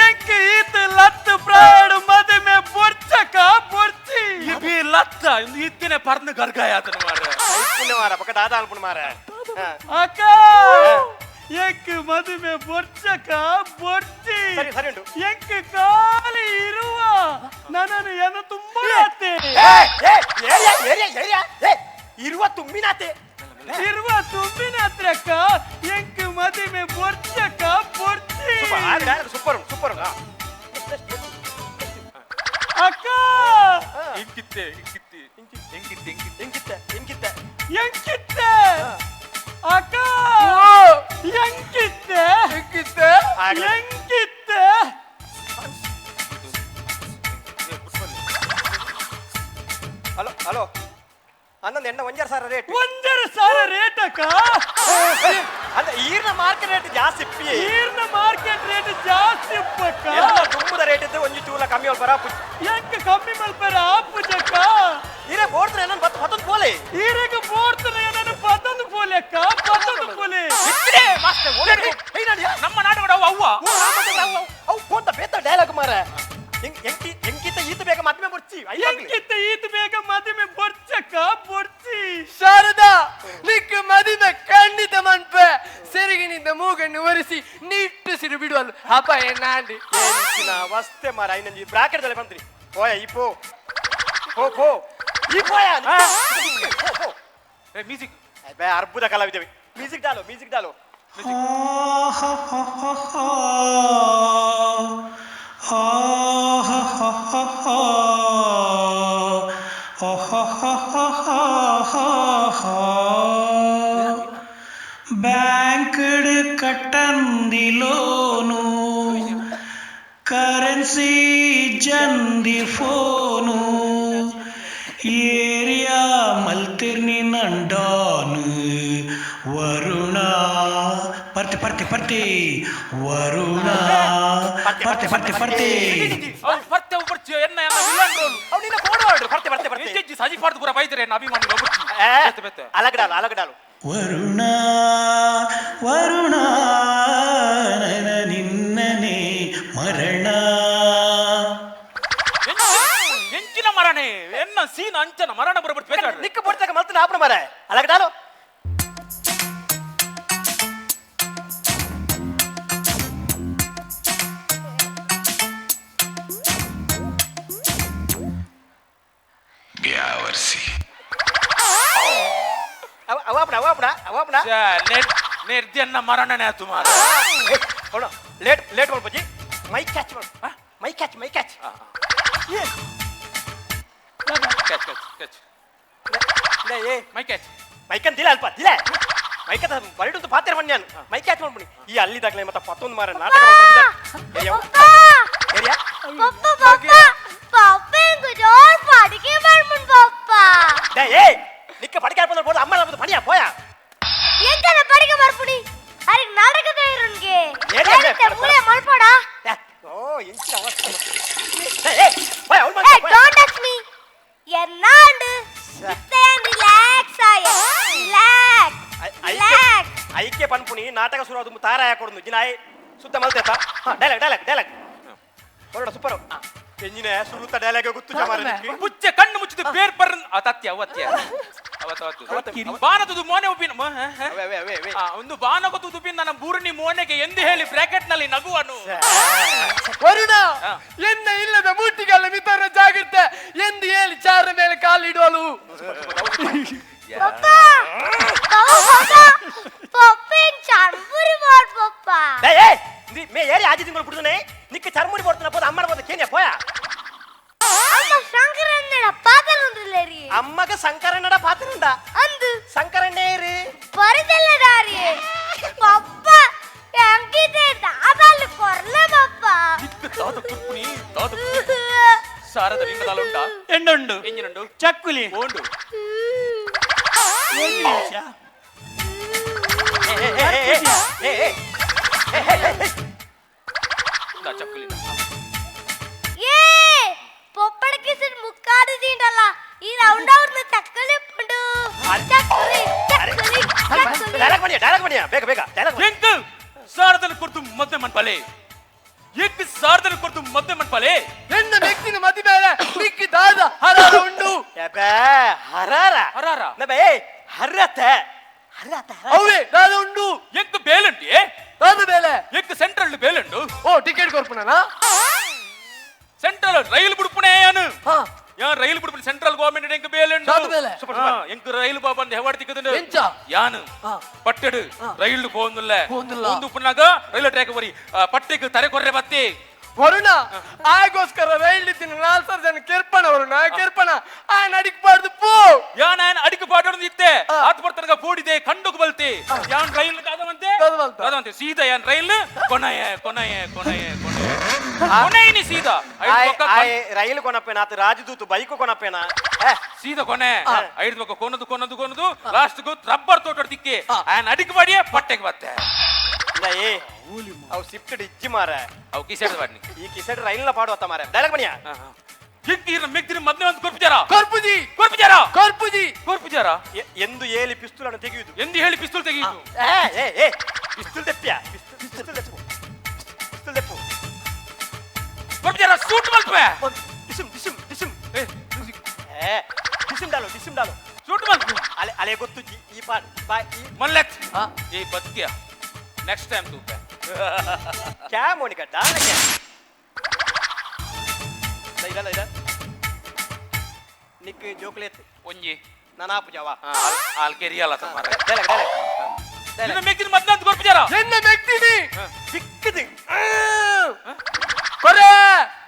ಎಂಕೆ ಈತ ಲತ್ತು ಪ್ರಾಯಡು ಮದಿಮೆ ಬೊರ್ಚಕ ಬೊರ್ಚಿ ಇಬಿ ಲತ್ತ ಇತ್ತಿನ ಪರ್ನ ಗರ್ಗಾಯ ಆತನ ಮಾರೆ ಪುಣ್ಯ ಮಾರ ಪಕ್ಕ ದಾದ ಅಲ್ಪುಣ ಮಾರ ಅಕ್ಕ ಎಂಕೆ ಮದಿಮೆ ಬೊರ್ಚಕ ಬೊರ್ಚಿ ಸರಿ ಸರಿ ಉಂಟು ಎಂಕೆ ಕಾಲಿ ಇರುವ ನನ್ನನ್ನು ಏನು ತುಂಬಾ ಅತ್ತೆ ಇರುವ ತುಂಬಿನಾತೆ ಇರುವ ತುಂಬಿನ ಹತ್ರಕ್ಕ ಎಂಕೆ ಮದಿಮೆ ಬೊರ್ಚಕ ಬೊರ್ಚಿ ಸೂಪರ್ ಸೂಪರ್ ಅಕ್ಕ ಎಂಕಿತ್ತೆ ಎಂಕಿತ್ತೆ ಅಕ್ಕ ಎಂಕಿತ್ತೆ ಹಲೋ ಹಲೋ ಅನ್ನೊಂದು ಎಣ್ಣೆ 1,000 ರೇಟ್ 1,000 ರೇಟ್ ಅಕ್ಕ ಅಂದ್ರೆ ಈರ್ನ ಮಾರ್ಕೆಟ್ ರೇಟ್ ಜಾಸ್ತಿ ಈರ್ನ ಮಾರ್ಕೆಟ್ ರೇಟ್ ಜಾಸ್ತಿ ಉಪ್ಪಕ್ಕ ಎಲ್ಲ ತುಂಬದ ರೇಟ್ ಇದ್ದು ಒಂಜಿ ಚೂಲ ಕಮ್ಮಿ ಬರ ಎಂಕ ಕಮ್ಮಿ ಮಲ್ಪರ ಆಪುಜಕ್ಕ ಈರೆ ಬೋಡ್ತಾರೆ ನಾನು ಮತ್ತೊಂದು ಪೋಲೆ ಈರೆಗ ಬೋಡ್ತಾರೆ ನಾನು ಪತ್ತೊಂದು ಪೋಲೆ ಅಕ್ಕ ಪತ್ತೊಂದು ಪೋಲೆ ನಮ್ಮ ನಾಟಕ ಅವ್ವ ಅವು ಕೊಂತ ಬೇತ ಡೈಲಾಗ್ ಮಾರ ಎಂಕಿತ ಈತ ಬೇಗ ಮದ್ಮೆ ಬರ್ಚಿ ಎಂಕಿತ ಈತ ಬೇಗ ಮದ್ಮೆ ಬರ್ಚಕ್ಕ ಬರ್ಚಿ ಶಾರದಾ ನಿಕ್ಕ ಮದಿಮೆ ಖಂಡಿತ ಮನ್ಪೆ ಸೆರಗಿನಿಂದ ಮೂಗನ್ನು ಒರೆಸಿ ನಿಟ್ಟು ಸಿರು ಬಿಡುವಲ್ಲ ಹಬ್ಬ ಎನ್ನಾಂಡಿ ಎಂಚಿನ ಅವಸ್ಥೆ ಮಾರ ಇನ್ನೊಂದು ಬ್ರಾಕೆಟ್ ದಲ್ಲಿ ಬಂತ್ರಿ ಹೋಯ ಈ ಪೋ ಹೋ ಈ ಪೋಯ ಮ್ಯೂಸಿಕ್ ಅರ್ಬುದ ಕಲಾವಿದ್ದೇವೆ ಮ್ಯೂಸಿಕ್ ಡಾಲೋ బ్యాంకుడు కట్టందిలోను కరెన్సీ జంది ఫోను ఏరియా మల్తిర్ని నండాను వరుణ పర్తి వరుణ ಪರ್ತೆ ಬರ್ತೀಯ ಎನ್ನ ವಿಲನ್ ರೋಲ್ ಅವನಿನ ಫೋನ್ ಪರ್ತೆ ಹೆಜ್ಜೆ ಸಜಿ ಪಾಡ್ದು ಪೂರ ಬೈತಾರೆ ಎನ್ನ ಅಭಿಮಾನಿ ಹೋಗ್ಬಿಟ್ಟು ಅಲಗಡಾಲು ವರುಣ ನಿನ್ನನೆ ಮರಣ ಎಂಚಿನ ಮರಣೆ ಎನ್ನ ಸೀನ್ ಅಂಚನ ಮರಣ ಬರಬಿಟ್ಟು ಬೇಡ ನಿಕ್ಕ ಪಡ್ತಕ ಮಲ್ತನ ಆಪಣ ಮರ ಅಲಗಡಾಲು ಅವಪಣ ನಿರ್ಜನ ಮರಣನೆ ತುಮಾರ ಲೇಟ್ ಮಾಡ್ಬಜ್ಜಿ ಮೈ ಕ್ಯಾಚ್ ಮೈ ಕ್ಯಾಚ್ ಮೈಕಂತಿಲ್ಲ ಅಲ್ಪ ದಿಲ್ಲ ಮೈಕದ ಬರಡು ಪಾತ್ರ ಬನ್ನಿ ನಾನು ಮೈ ಕ್ಯಾಚ್ ಮಾಡ್ಬಿಡಿ ಈ ಅಲ್ಲಿದಾಗಲೇ ಮತ್ತೆ ಪತ್ತೊಂದು ಮಾರ ನಾಟಕ ನಿಕ್ಕ ಪಡಿಕೆ ಬೋದು ಅಮ್ಮ ನಮ್ಮದು ಪಣಿಯ ಪೋಯ ಎಂಕನ ಪಡಿಕೆ ಬರ್ಪುಡಿ ಅರೆ ನಾಟಕದ ಇರುನ್ಗೆ ಮೂಲೆ ಮಲ್ಪಡ ಓ ಇಂಚಿನ ಅವಸ್ಥೆ ಡೋಂಟ್ ಟಚ್ ಮೀ ಎನ್ನಾಂಡ್ ಬರ್ಪುನಿ ನಾಟಕ ಶುರು ಅದು ತಾರ ಹಾಕೊಡು ಜಿನಾಯ್ ಸುತ್ತ ಮಲ್ತೇತ ಡೈಲಾಗ್ ಹೊರಡ ಸೂಪರ್ ಎಂಜಿನ ಸುರುತ್ತ ಡೈಲಾಗ್ ಗೊತ್ತು ಜಮಾರೆ ಮುಚ್ಚೆ ಕಣ್ಣು ಮುಚ್ಚಿದ ಬೇರ್ ಬರ್ ಅತ್ಯ ಅವತ್ಯ ಬಾನದು ಮೋನೆ ಉಪಿನ ಒಂದು ಬಾನಗದು ದುಪಿನ ನನ್ನ ಬೂರ್ಣಿ ಮೋನೆಗೆ ಎಂದು ಹೇಳಿ ಬ್ರಾಕೆಟ್ ನಲ್ಲಿ ನಗುವನು ವರುಣ ಎನ್ನ ಇಲ್ಲದ ಮೂಟಿಗಳ ಮಿತರ ಜಾಗ್ರತೆ ಎಂದು ಹೇಳಿ ಚಾರ ಮೇಲೆ ಕಾಲಿಡುವಲು ಪಪ್ಪ ಚರ್ಮುರಿ ಮಾಡ್ ಪಪ್ಪ ಮೇ ಏರಿ ಆಜಿ ತಿಂಗಳು ಬಿಡುದನೆ ನಿಕ್ಕ ಚರ್ಮುರಿ ಬರ್ತಾನ ಪೋದ ಅಮ್ಮನ ಪೋದ ಕೇನ್ಯ ಪೋಯ ಅಮ್ಮ ಶಂಕರಣ್ಣಡ ಪಾತಲುಂದ್ರಲೇರಿ ಅಮ್ಮಗ ಸಂಕರಣ್ಣಡ ಪಾತ್ರಂಡ ಅಂದು ಸಂಕರಣ್ಣೇರಿ ಪರಿದಲ್ಲ ದಾರಿ ಪಪ್ಪ ಎಂಗಿದೆ ದಾದಲ್ಲಿ ಕೊರ್ಲೆ ಪಪ್ಪ ತಾತ ಕುರ್ಪುನಿ ತಾತ ಸಾರದ ನಿನ್ನದಲ್ಲುಂಟ ಎಂಡುಂಡು ಎಂಜಿನುಂಡು ಚಕ್ಕುಲಿ ಓಂಡು చక్కులి ఏ పొప్పడికి ముక్కాడు తిండలా ఈ రౌండ్ అవుట్ చక్కలి పండు ಡೈಲಾಗ್ ಮಾಡಿಯಾ ಬೇಗ ಡೈಲಾಗ್ ಎಂಕ್ ಸಾರದನ ಕೊರ್ತು ಮದ್ದೆ ಮನ್ಪಲೆ ಎಂಕ್ ಸಾರದನ ಕೊರ್ತು ಮದ್ದೆ ಮನ್ಪಲೆ ಎನ್ನ ವ್ಯಕ್ತಿನ ಮದಿ ಮೇಲೆ ನಿಕ್ಕಿ ದಾದ ಹರಾರ ಉಂಡು ಹರಾರ ನಬೇ ಹರ್ರತೆ ಅವೇ ದಾದ ಉಂಡು ಎಂಕ್ ಬೇಲಂಟಿ ದಾದ ಬೇಲೆ ಎಂಕ್ ಸೆಂಟ್ರಲ್ ಬೇಲಂಡು ಓ ಟಿಕೆಟ್ ಕೊರ್ಪುನನಾ ಸೆಂಟ್ರಲ್ ರೈಲ್ ಬುಡ್ಪುಣೇಯನು ಹಾ ಯಾನ್ ರೈಲ್ ಬುಡ್ಪುಣ ಸೆಂಟ್ರಲ್ ಗವರ್ನಮೆಂಟ್ ಎಂಕ್ ಬೇಲಂಡು ದಾದ ಬೇಲೆ ಎಂಕ್ ರೈಲ್ ಬಾಬಂದ್ ಹೆವಾಡ್ ತಿಕ್ಕದಂಡು ಎಂಚ ಯಾನ್ ಪಟ್ಟೆಡು ರೈಲ್ ಪೋಂದುಲ್ಲ ಒಂದು ಪುನಗ ರೈಲ್ ಟ್ರ್ಯಾಕ್ ಬರಿ ಪಟ್ಟೆಗೆ ತರೆ ಕೊರ್ರೆ ಬತ್ತಿ ವರುಣ ಆಗೋಸ್ಕರ ರೈಲ್ ಇತ್ತಿನ 4 ಜನ ಕೆರ್ಪಣ ವರುಣ ಕೆರ್ಪಣ ಆ ನಡಿಕ್ಬಾರ್ದು ಪೋ ಯಾನ್ ಅಡಿಕೆ ಪಾಡೋದು ಇತ್ತೆ ಆತ್ ಬರ್ತನಗ ಪೋಡಿದೆ ಕಂಡುకు ಬಲ್ತಿ ಯಾನ್ ರೈಲ್ ಕಾದವಂತೆ ಸೀದಾ ಯಾನ್ ರೈಲ್ ಕೊನೆಯನಿ ಸೀದಾ ರೈಲ್ ಕೊನಪ್ಪೇನ ಆತ ರಾಜದೂತು ಬೈಕ್ ಕೊನಪ್ಪೇನ ಸೀದಾ ಕೊನೆ ಐದು ಪಕ್ಕ ಕೊನದು ಲಾಸ್ಟ್ ಗು ರಬ್ಬರ್ ತೋಟ ತಿಕ್ಕೆ ಆನ್ ಅಡಿಕೆ ಬಾಡಿಯೇ ಪಟ್ಟೆಗೆ ಬತ್ತೆ ಅವು ಶಿಫ್ಟ್ ಇಜ್ಜಿ ಮಾರ ಅವು ಕಿಸೆಡ್ ಬಾಡ್ನಿ ಈ ಕಿಸೆಡ್ ರೈಲ್ ನ ಪಾಡು ಮಾರ ಡೈಲಾಗ್ ಬನಿಯಾ ಕಿಂಕಿರ ಮಿಕ್ತಿರ ಮದ್ನೆ ಒಂದು ಕೊರ್ಪಿಜಾರ ಎಂದು ಏಲಿ ಪಿಸ್ತೂಲ್ ಅನ್ನು ತೆಗೆಯುವುದು ಎಂದು ಹೇಳಿ ಪಿಸ್ತೂಲ್ ತೆಗೆಯುವುದು ಪಿಸ್ತೂಲ್ ತೆಪ್ಪಿಯ ಪಿಸ್ತೂಲ್ ತೆಪ್ಪು ಕೊರ್ಪಿಜಾರ ಸೂಟ್ ಮಲ್ಪೆ ಡಿಸಿಮ್ ಡಾಲು ಸೂಟ್ ಮಲ್ಪೆ ಅಲೆ ಗೊತ್ತು ಈ ಪಾಡ್ ಈ ಮಲ್ಲೆತ್ ಈ ಬದ್ಕಿಯ ನೆಕ್ಸ್ಟ್ ಟೈಮ್ ತೂಪೆ ಕ್ಯಾ ಮೋನಿಕಾ ಡಾಲ ಕ್ಯಾ ಇಲ್ಲ ನಿಕ್ ಜೋಕ್ಲೇಟ್ ಒಂಜಿ ನಾನಾಪು ಜಾವಾ ಆಲ್ಕೆರಿಯಲ್ಲ ತಮಾರ ಡೈಲಾಗ್ ನಿನ್ನ ಮೆಕ್ಕಿನ ಮದ್ನೆ ಅಂತ ಕೊರ್ಪಿಜಾರ ಎನ್ನ ವ್ಯಕ್ತಿನಿ ಸಿಕ್ಕದು ಕೊರೆ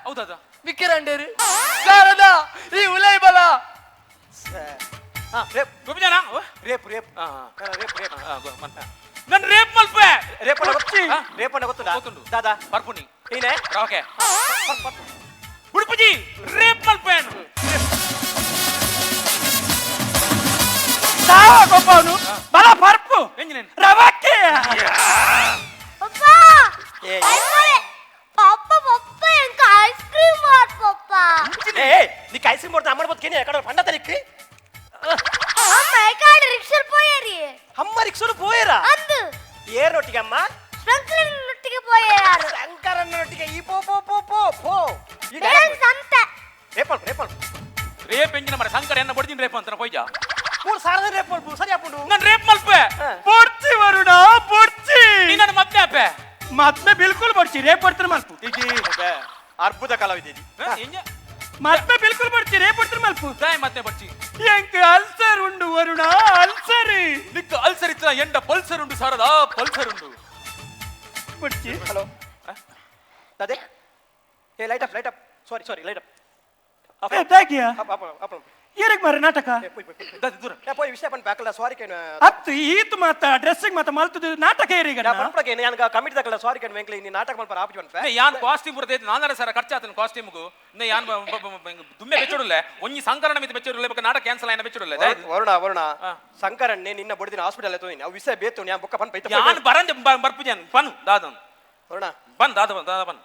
ಹೌದಾ ವಿಕ್ಕಿರಂಡೇರು ಸಾರದ ಈ ಉಲೈ ಬಲ ಕೊರ್ಪಿಜಾರ ರೇಪ್ ನನ್ ರೇಪ್ ಮಲ್ಪೆ ರೇಪಣ್ಣ ಗೊತ್ತುಂಟು ದಾದಾ ಬರ್ಪುನಿ ನೀನೆ ಓಕೆ ಉಡುಪುಜಿ ರೇಪ್ ಮಲ್ಪೆ ಗೊಬ್ಬವನು ಬಲ ಪರ್ಪು ಎಂಜಿನೇನು ರವಕ್ಕೆ ಪಪ್ಪ ಎಂಕ ಐಸ್ ಕ್ರೀಮ್ ಮಾಡ್ ಪಪ್ಪ నీకు ఐస్ క్రీమ్ కొడితే అమ్మడి బతుకేనే ఎక్కడ పండ తలిక్కి అమ్మ ఎక్కడ రిక్షల్ పోయారి అమ్మ రిక్షలు పోయారా అందు ఏ రొట్టికి అమ్మ శంకరన్న నొట్టికి పోయారు శంకరన్న నొట్టికి ఈ పో ఈ సంత రేపల్ ರೇಪ್ ಎಂಜಿನ ಮರ ಸಂಕರ ಎನ್ನ ಬಡ್ದಿನ ರೇಪ್ ಅಂತ ಪೊಯ್ಜಾ ಮೂರು ಸಾರದ ರೇಪಲ್ ಸರಿ ಹಾಕೊಂಡು ನನ್ ರೇಪ್ ಮಲ್ಪೆ ಪೊಡ್ಚಿ ವರುಣ ಪೊಡ್ಚಿ ನೀ ನನ್ನ ಮದ್ನೆ ಅಪ್ಪೆ ಮತ್ತೆ ಬಿಲ್ಕುಲ್ ಪೊಡ್ಚಿ ರೇಪ್ ಪಡ್ತಾರೆ ಮಲ್ಪು ಅದ್ಭುತ ಕಲಾವಿದೆ ಮತ್ತೆ ಬಿಲ್ಕುಲ್ ಪಡ್ಚಿ ರೇಪ್ ಪಡ್ತಾರೆ ಮಲ್ಪು ದಾಯ ಮತ್ತೆ ಬಡ್ಚಿ ಎಂಕ ಅಲ್ಸರ್ ಉಂಡು ವರುಣ ಅಲ್ಸರ್ ನಿಕ್ಕ ಅಲ್ಸರ್ ಇತ್ತ ಎಂಡ ಪಲ್ಸರ್ ಉಂಡು ಸಾರದ ಪಲ್ಸರ್ ಉಂಡು ಪಡ್ಚಿ ಹಲೋ ಅದೇ ಏ ಲೈಟ್ ಅಪ್ ಸಾರಿ ಲೈಟ್ ಅಪ್ ತಾಕಿಯಾ ಅಪ್ ಏರಕ್ ಮಾರ ನಾಟಕ ದೂರ పోయి విషయ పని బ్యాకల సారీ కేన ಅತ್ತು ಈತು ಮಾತ ಡ್ರೆಸ್ಸಿಂಗ್ ಮಾತ ಮಲ್ತದು ನಾಟಕ ಏರಿಗ ನಾ ಪಂಪಳಕೆ ಯಾನ್ ಕಮಿಟಿ ದಕಲ ಸಾರಿ ಕೇನ ವೆಂಕ್ಲಿ ನೀ ನಾಟಕ ಮಲ್ಪ ಆಪಿ ಪನ್ಪ ಯಾನ್ ಕಾಸ್ಟ್ಯೂಮ್ ಬರದೆ ನಾನರ ಸರ ಖರ್ಚಾತನ ಕಾಸ್ಟ್ಯೂಮ್ಗು ನೇ ಯಾನ್ ದುಮ್ಮೆ ಬೆಚ್ಚಡುಲ್ಲ ಒಂಜಿ ಸಂಕರಣ ಮಿತ ಬೆಚ್ಚಡುಲ್ಲ ಬಕ ನಾಟಕ ಕ್ಯಾನ್ಸಲ್ ಆಯ್ನ ಬೆಚ್ಚಡುಲ್ಲ ವರುಣ ಸಂಕರಣ್ಣ ನಿನ್ನ ಬಡಿದಿನ ಹಾಸ್ಪಿಟಲ್ ಎತ್ತೋನಿ ಅವು ವಿಷಯ ಬೇತು ಯಾನ್ ಬೊಕ್ಕ ಪನ್ ಪೈತ ಯಾನ್ ಬರಂದೆ ಬರ್ಪುಜನ್ ಪನ್ ದಾದನ್ ವರುಣ ಬನ್ ದಾದ ಬನ್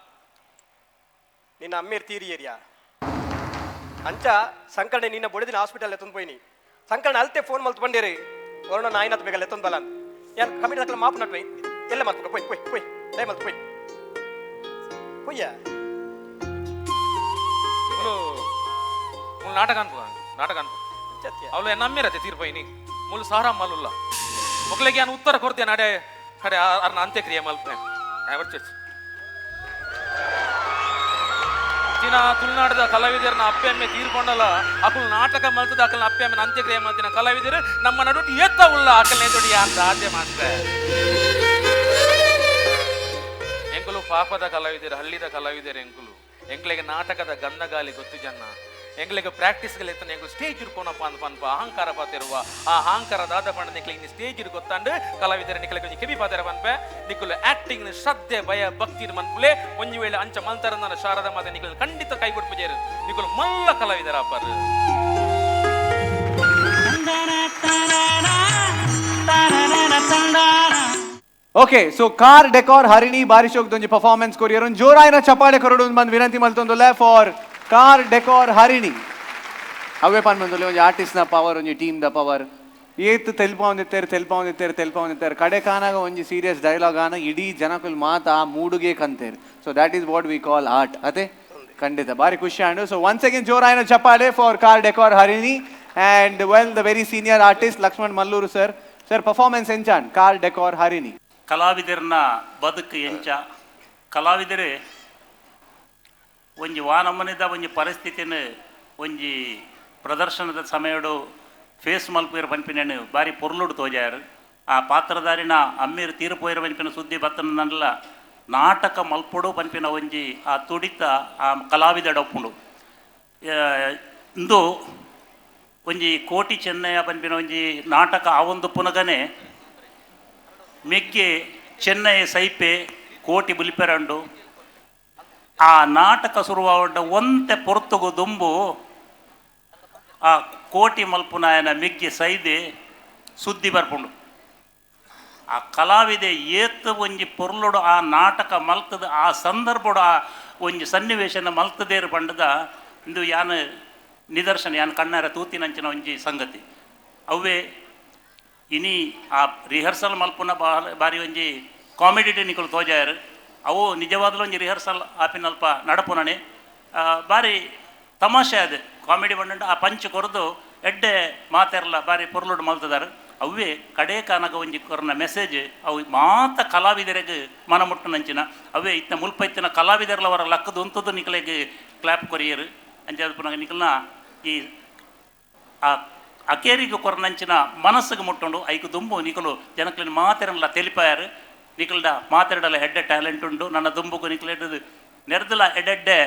ನಿನ್ನ ಅಮ್ಮೇರ್ ತೀರಿ ಏರಿಯಾ ಅಂಚ ಸಂಕರಣ ನಿನ್ನ ಬಡಿದಿನ ಹಾಸ್ಪಿಟಲ್ ಎತ್ತೊಂದು ಪೋಯ್ನಿ ಸಂಕರಣ ಅಲ್ತೆ ಫೋನ್ ಮಲ್ತು ಬಂಡೇರಿ ವರುಣ ನಾಯಿನತ್ ಬೇಗಲ್ಲ ಎತ್ತೊಂದು ಬಲ ಯಾನ್ ಕಮಿಟಿ ದಕ್ಕಲ ಮಾಪು ನಟ್ವೆ ಎಲ್ಲ ಮಾಡ್ಬೇಕು ಪೊಯ್ ಪೊಯ್ ಪೊಯ್ ದಯ ಮಲ್ತು ಪೊಯ್ ಪೊಯ್ಯ ನಾಟಕ ಅನ್ಕೋ ನಾಟಕ ಅನ್ಕೋ ಅವಳು ನಮ್ಮಿರತ್ತೆ ತೀರ್ಪೈನಿ ಮುಲ್ ಸಾರಾ ಮಲ್ಲುಲ್ಲ ಒಕ್ಲೆಗೆ ನಾನು ಉತ್ತರ ಕೊಡ್ತೇನೆ ಅಡೆ ಅಡೆ ಅರ್ನ ಅಂತ್ಯಕ್ರಿಯೆ ಮಲ್ಪನೆ ಬರ್ಚೇಸಿ ಚಿನ ತುಳುನಾಡದ ಕಲಾವಿದರನ್ನ ಅಪ್ಪೆಮ್ಮೆ ತೀರ್ಕೊಂಡಲ್ಲ ಅಕ್ಕಳು ನಾಟಕ ಮಲ್ತದ ಅಕ್ಕಲ್ನ ಅಪ್ಪೆಮ್ಮನ ಅಂತ್ಯಕ್ರಿಯೆ ಮಲ್ತಿನ ಕಲಾವಿದರು ನಮ್ಮ ನಡುಟಿ ಎತ್ತ ಉಳ್ಳ ಅಕ್ಕಲ್ನೇ ದೊಡ್ಡಿ ಅಂತ ಆದ್ಯ ಮಾಡ್ತಾರೆ ಎಂಕುಲು ಪಾಪದ ಕಲಾವಿದರು ಹಳ್ಳಿದ ಕಲಾವಿದರು ಎಂಕ್ಲೆಗೆ ನಾಟಕದ ಗಂಧಗಾಲಿ ಗೊತ್ತು ಜನ ಎಂಗ್ಲಿಗೆ ಪ್ರಾಕ್ಟೀಸ್ಗಳು ಎತ್ತನೆ ಎಂಗ್ಲು ಸ್ಟೇಜ್ ಇರ್ಕೊನಪ್ಪ ಅನ್ಪನ್ಪ ಅಹಂಕಾರ ಪಾತಿರುವ ಆ ಅಹಂಕಾರ ದಾದ ಪಂಡ ನಿಕ್ಲಿಗೆ ಸ್ಟೇಜ್ ಇರ್ ಗೊತ್ತಾಂಡು ಕಲಾವಿದರ ನಿಕ್ಲಿಗೆ ಒಂಜಿ ಕೆಬಿ ಪಾತಿರ ಪನ್ಪೆ ನಿಕ್ಕಲು ಆಕ್ಟಿಂಗ್ ಶ್ರದ್ಧೆ ಭಯ ಭಕ್ತಿ ಮನ್ಪುಲೆ ಒಂಜಿ ವೇಳೆ ಅಂಚ ಮಲ್ತಾರ ಶಾರದ ಮಾತೆ ನಿಕ್ಕಲು ಖಂಡಿತ ಕೈ ಬಿಡ್ಪುಜೇರು ನಿಕ್ಕಲು ಮಲ್ಲ ಕಲಾವಿದರ ಅಪ್ಪರು ಓಕೆ ಸೊ ಕಾರ್ ಡೆಕಾರ್ ಹರಿಣಿ ಬಾರಿಶೋಕ್ ದೊಂಜಿ ಪರ್ಫಾರ್ಮೆನ್ಸ್ ಕೊರಿಯರ್ ಒಂದು ಜೋರಾಯಿನ ಚಪಾಳೆ ಕೊರಡು ಬಂದು ವಿನಂತಿ ಮಲ್ತೊಂದುಲ್ಲ ಫಾರ್ ಕಾರ್ ಡೆಕಾರ್ ಹರಿಣಿ ಅವೇ ಪಾನ್ ಬಂದು ಒಂಜಿ ಆರ್ಟಿಸ್ಟ್ನ ಪವರ್ ಒಂಜಿ ಟೀಮ್ದ ಪವರ್ ಏತ್ ತೆಲ್ಪಾವಂದಿತ್ತೇರು ಕಡೆ ಕಾನಾಗ ಒಂಜಿ ಸೀರಿಯಸ್ ಡೈಲಾಗ್ ಆನ ಇಡೀ ಜನಕುಲ್ ಮಾತ ಆ ಮೂಡುಗೆ ಕಂತೇರು so that is what we call art ಅದೇ ಖಂಡಿತ ಬಾರಿ ಖುಷಿ ಆಂಡು ಸೊ ಒನ್ಸ್ ಅಗೇನ್ ಜೋರಾಯಿನ ಚಪಾಳೆ ಫಾರ್ ಕಾರ್ ಡೆಕಾರ್ Harini and well the very senior artist Lakshman Mallur sir performance ಎಂಚಾನ್ ಕಾರ್ ಡೆಕಾರ್ ಹರಿಣಿ ಕಲಾವಿದರನ್ನ ಬದುಕು ಎಂಚ ಕಲಾವಿದರೆ ಒಂಜಿ ವಾನಮ್ಮನಿದ ಒಂಜಿ ಪರಿಸ್ಥಿತಿನ ಒಂಜಿ ಪ್ರದರ್ಶನದ ಸಮಯಡು ಫೇಸ್ ಮಲ್ಪುಯರ ಪಂಪಿನ ಬಾರಿ ಪೊರ್ಲುಡು ತೋಜಾರು ಆ ಪಾತ್ರಧಾರಿನ ಅಮ್ಮೀರು ತೀರ್ಪೋಯರ ಪಂಪಿನ ಸುದ್ದಿ ಬತ್ತನಲ್ಲ ನಾಟಕ ಮಲ್ಪೊಡು ಪಂಪಿನ ಒಂಜಿ ಆ ತುಡಿತ ಆ ಕಲಾವಿದಡೊಪ್ಪುಂಡು ಇಂದು ಒಂಜಿ ಕೋಟಿ ಚೆನ್ನಯ್ಯ ಪಂಪಿನ ಒಂಜಿ ನಾಟಕ ಆ ಒಂದು ಪುನಗನೆ ಮೆಗ್ಗೆ ಚೆನ್ನೈ ಸೈಪೆ ಕೋಟಿ ಬುಲಿಪೆರಂಡು ಆ ನಾಟಕ ಶುರುವಾದ ಒಂತೆ ಪೊರ್ತುಗು ದುಂಬು ಆ ಕೋಟಿ ಮಲ್ಪುನಾಯನ ಮೆಗ್ಗೆ ಸೈದೆ ಸುದ್ದಿ ಬರ್ಪುಂಡು ಆ ಕಲಾವಿದೆ ಏತ್ ಒಂಜಿ ಪೊರ್ಲುಡು ಆ ನಾಟಕ ಮಲ್ತದ ಆ ಸಂದರ್ಭಡು ಆ ಒಂಜಿ ಸನ್ನಿವೇಶನ ಮಲ್ತದೇರು ಪಂಡದ ಇಂದು ಯಾನು ನಿದರ್ಶನ ಯಾನು ಕಣ್ಣಾರ ತೂತಿನಂಚಿನ ಒಂಜಿ ಸಂಗತಿ ಅವೇ ಇನಿ ಆ ರಿಹರ್ಸಲ್ ಮಲ್ಪುನ ಬಾರಿ ಒಂಜಿ ಕಾಮಿಡಿ ನಿಕಲು ತೋಜಾರು ಅವು ನಿಜವಾದಲು ಒಂಜಿ ರಿಹರ್ಸಲ್ ಆಪಿನಲ್ಪ ನಡಪುನನೆ ಬಾರಿ ತಮಾಷೆ ಅದು ಕಾಮಿಡಿ ಬಂಡ ಆ ಪಂಚ್ ಕೊರದು ಎಡ್ಡೆ ಮಾತೆರ್ಲ ಬಾರಿ ಪೊರ್ಲುಡು ಮಲ್ತದಾರು ಅವೇ ಕಡೆ ಕಾನಾಗ ಒಂಜಿ ಕೊರನ ಮೆಸೇಜ್ ಅವು ಮಾತ ಕಲಾವಿದರಿಗೆ ಮನ ಮುಟ್ಟನಂಚಿನ ಅವೇ ಇತ್ತ ಮುಲ್ಪ ಇತ್ತಿನ ಕಲಾವಿದರ್ಲವರ ಲಕ್ಕದು ಉಂತದ್ದು ನಿಕಲೆಗೆ ಕ್ಲಾಪ್ ಕೊರಿಯರು ಅಂಚಾದ ಪುನಃ ನಿಕಲ್ನ ಈ ಆ ಅಕೇರಿಗೆ ಕೊರನಂಚಿನ ಮನಸ್ಸಿಗೆ ಮುಟ್ಟುಂಡು ಐಕು ದುಂಬು ನಿಕಲು ಜನಕ್ಲಿನ ಮಾತೆರಲ್ಲ ತೆಲಿಪಾಯಾರು ನಿಕಲ್ಡ ಮಾತಾಡಲ್ಲ ಎಡ್ಡೆ ಟ್ಯಾಲೆಂಟ್ ಉಂಡು ನನ್ನ ದುಂಬುಗು ನಿಕಲೆಡ್ದು ನೆರೆದಲ ಎಡ್ಡೆಡ್ಡೆ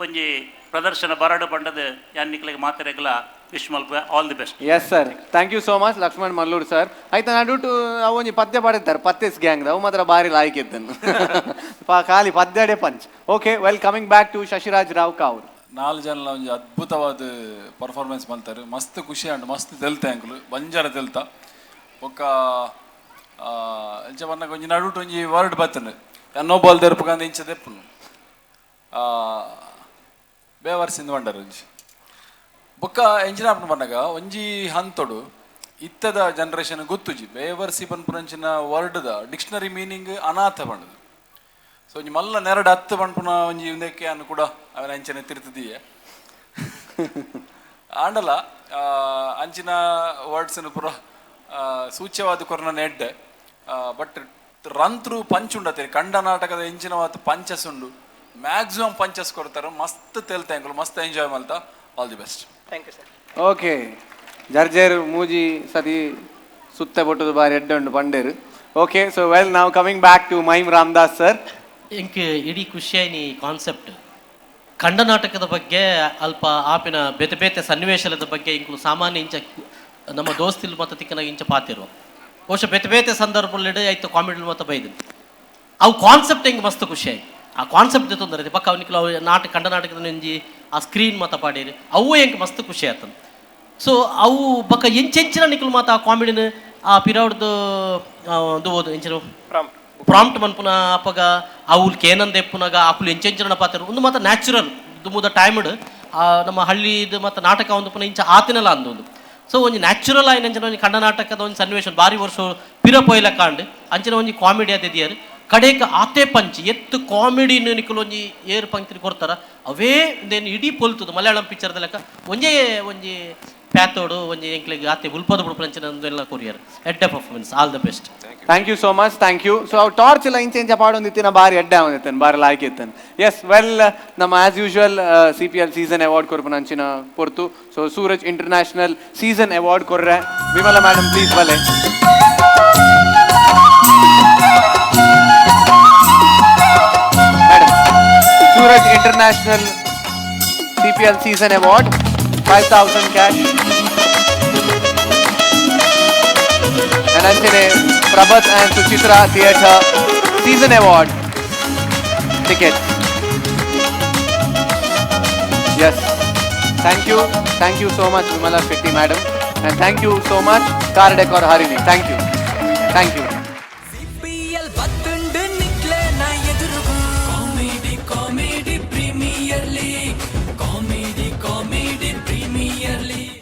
ಒಂಜಿ ಪ್ರದರ್ಶನ ಬರಡು ಪಂಡದು ಯಾನ್ ನಿಕಲಿಗೆ ಮಾತಾಡಗಲ ವಿಶ್ ಮಲ್ಪ all the best yes sir thank you so much Lakshman Mallur sir ಆಯ್ತಾ ನಾನು ಅವು ಒಂಜಿ ಪದ್ಯ ಪಾಡಿದ್ದಾರೆ ಪತ್ತೆಸ್ ಗ್ಯಾಂಗ್ ಅವು ಮಾತ್ರ ಬಾರಿ ಲಾಯ್ಕ್ ಇದ್ದನು ಖಾಲಿ ಪದ್ಯಡೆ punch okay well coming back to Shashiraj Rao ಕಾವ್ರು 4 ಜನ ಒಂಜಿ ಅದ್ಭುತವಾದ ಪರ್ಫಾರ್ಮೆನ್ಸ್ ಮಾಡ್ತಾರೆ ಮಸ್ತ್ ಖುಷಿ ಅಂಡ್ ಮಸ್ತ್ ತೆಲ್ತ ಅಂಕಲು ಬಂಜಾರ ತೆಲ್ತ ಒಕ್ಕ ಎಂಚ ಬನ್ನಾಗ ಒಂಜಿ ನಡುಟು ಒಂಜಿ ವರ್ಡ್ ಬತ್ತನು ಎನ್ನೋಬಾಲ್ ತೆರ್ಪುಗಂದ ಇಂಚ ತೆಪ್ಪುನು ಬೇವರ್ಸಿಂದ ಬಂಡರು ಒಂಜಿ ಬೊಕ್ಕ ಎಂಚಿನ ಆಪಣ ಬನ್ನಾಗ ಒಂಜಿ ಹಂತೊಡು ಇತ್ತದ ಜನರೇಷನ್ ಗೊತ್ತುಜಿ ಬೇವರ್ಸಿ ಪನ್ಪುನಂಚಿನ ವರ್ಡ್ದ ಡಿಕ್ಷನರಿ ಮೀನಿಂಗ್ ಅನಾಥ ಬಂಡದು ಸೊ ಒಂಜಿ ಮಲ್ಲ ನೆರಡು ಹತ್ತು ಪಂಪುನ ಒಂಜಿ ಉಂದಕ್ಕೆ ಅನ್ನು ಕೂಡ ಅವನ ಅಂಚನೆ ತಿರ್ತದೀಯ ಆಂಡಲ ಅಂಚಿನ ವರ್ಡ್ಸ್ ಪುರ ಸೂಚ್ಯವಾದ ಕೊರನ ಎಡ್ಡೆ ಬಟ್ ರಂತ್ರು ಪಂಚ್ ಉಂಡತೆ ಕಂಡ ನಾಟಕದ ಎಂಚಿನ ಮಾತು ಪಂಚಸ್ ಉಂಡು ಮ್ಯಾಕ್ಸಿಮಮ್ ಪಂಚಸ್ ಕೊಡ್ತಾರೆ ಮಸ್ತ್ ತೆಲ್ತಾಂಕಲು ಮಸ್ತ್ ಎಂಜಾಯ್ ಮಲ್ತಾ all the best thank you sir okay ಜರ್ಜೇರು ಮೂಜಿ ಸತಿ ಸುತ್ತ ಬೊಟ್ಟದು ಬಾರಿ ಎಡ್ಡೆ ಉಂಡು ಪಂಡೇರು ಓಕೆ ಸೊ ವೆಲ್ ನಾವು coming back to mime Ramdas sir ಇಂಕೆ ಇಡೀ ಖುಷಿಯಾಯಿನಿ ಕಾನ್ಸೆಪ್ಟ್ ಖಂಡ ನಾಟಕದ ಬಗ್ಗೆ ಅಲ್ಪ ಆಪಿನ ಬೇತೆ ಬೇತೆ ಸನ್ನಿವೇಶದ ಬಗ್ಗೆ ಇಂಕು ಸಾಮಾನ್ಯ ಇಂಚ ನಮ್ಮ ದೋಸ್ತಿಲ್ ಮತ್ತು ತಿಕ್ಕನಾಗ ಇಂಚ ಪಾತಿರು ಬಹುಶಃ ಬೇತೆ ಬೇತೆ ಸಂದರ್ಭದಲ್ಲಿ ಆಯ್ತು ಕಾಮಿಡಿ ಮತ್ತು ಬೈದು ಅವು ಕಾನ್ಸೆಪ್ಟ್ ಹಿಂಗೆ ಮಸ್ತ್ ಖುಷಿಯಾಯಿ ಆ ಕಾನ್ಸೆಪ್ಟ್ ತೊಂದರೆ ಪಕ್ಕ ಅವನಿಗೆ ಅವು ಖಂಡ ನಾಟಕದ ನೆಂಜಿ ಆ ಸ್ಕ್ರೀನ್ ಮಾತ ಪಾಡೀರಿ ಅವು ಹೆಂಗೆ ಮಸ್ತ್ ಖುಷಿ ಆಯ್ತಂದು ಸೊ ಅವು ಬಕ್ಕ ಎಂಚೆಂಚಿನ ನಿಕಲು ಮಾತ ಆ ಕಾಮಿಡಿನ ಆ ಪಿರಾವ್ಡ್ದು ಒಂದು ಓದು ಎಂಚಿನ ಪ್ರಾಂಪ್ಟ್ ಮನ್ಪುನ ಅಪ್ಪಗ ಅವ್ಲ್ಕೆ ಏನಂದ ಎಪ್ಪುನಾಗ ಆಕುಲು ಎಂಚೆಂಚಿನ ಪಾತ್ರ ಒಂದು ಮಾತ್ರ ನ್ಯಾಚುರಲ್ ದುಮ್ಮುದ ಟೈಮ್ಡ್ ನಮ್ಮ ಹಳ್ಳಿದು ಮತ್ತು ನಾಟಕ ಒಂದು ಪುನಃ ಇಂಚ ಆತಿನಲ್ಲ ಅಂದೊಂದು ಸೊ ಒಂಜಿ ನ್ಯಾಚುರಲ್ ಆಯ್ನ ಅಂಚಿನ ಒಂಜಿ ಕನ್ನಡ ನಾಟಕದ ಒಂದು ಸನ್ನಿವೇಶ ಬಾರಿ ವರ್ಷ ಪಿರ ಪೊಯ್ಲ ಕಾಂಡ್ ಅಂಚಿನ ಒಂಜಿ ಕಾಮಿಡಿ ಅದಿಯರು ಕಡೆಗೆ ಆತೆ ಪಂಚ್ ಎತ್ತು ಕಾಮಿಡಿ ನಿಕಲು ಒಂಜಿ ಏರು ಪಂಕ್ತಿ ಕೊಡ್ತಾರ ಅವೇ ದೇನು ಇಡೀ ಪೊಲ್ತುದು ಮಲಯಾಳಂ ಪಿಕ್ಚರ್ದ ಲೆಕ್ಕ ಒಂಜಿ ಪ್ಯಾತೋಡು ಒಂಜಿ ಎಂಕ್ಲೆಗ್ ಆತೆ ಉಲ್ಪದ ಬುಡ್ಪಂಚಿನ ಎಲ್ಲ ಕೊರಿಯರ್ ಎಡ್ಡೆ performance all the best thank you so much thank you so ಅವು ಟಾರ್ಚ್ ಎಲ್ಲ ಇಂಚೆ ಪಾಡೊಂದಿತ್ತಿನ ಬಾರಿ ಎಡ್ಡೆ ಅವನಿತ್ತನ್ ಬಾರಿ ಲಾಯ್ಕ್ ಇತ್ತನ್ ಎಸ್ ವೆಲ್ ನಮ್ಮ as usual CPL season award ಕೊರ್ಪುನ ಅಂಚಿನ ಪೊರ್ತು so Suraj international season award ಕೊರ್ರೆ ವಿಮಲಾ ಮೇಡಮ್ ಪ್ಲೀಸ್ ಬಲೆ madam Suraj international CPL season award 5,000 cash and Anjane Prabhat and Suchitra Theatre Season Award ticket. Yes, thank you so much Vimala Shetty madam, and thank you so much Car Decor Harini. Thank you. CPL 10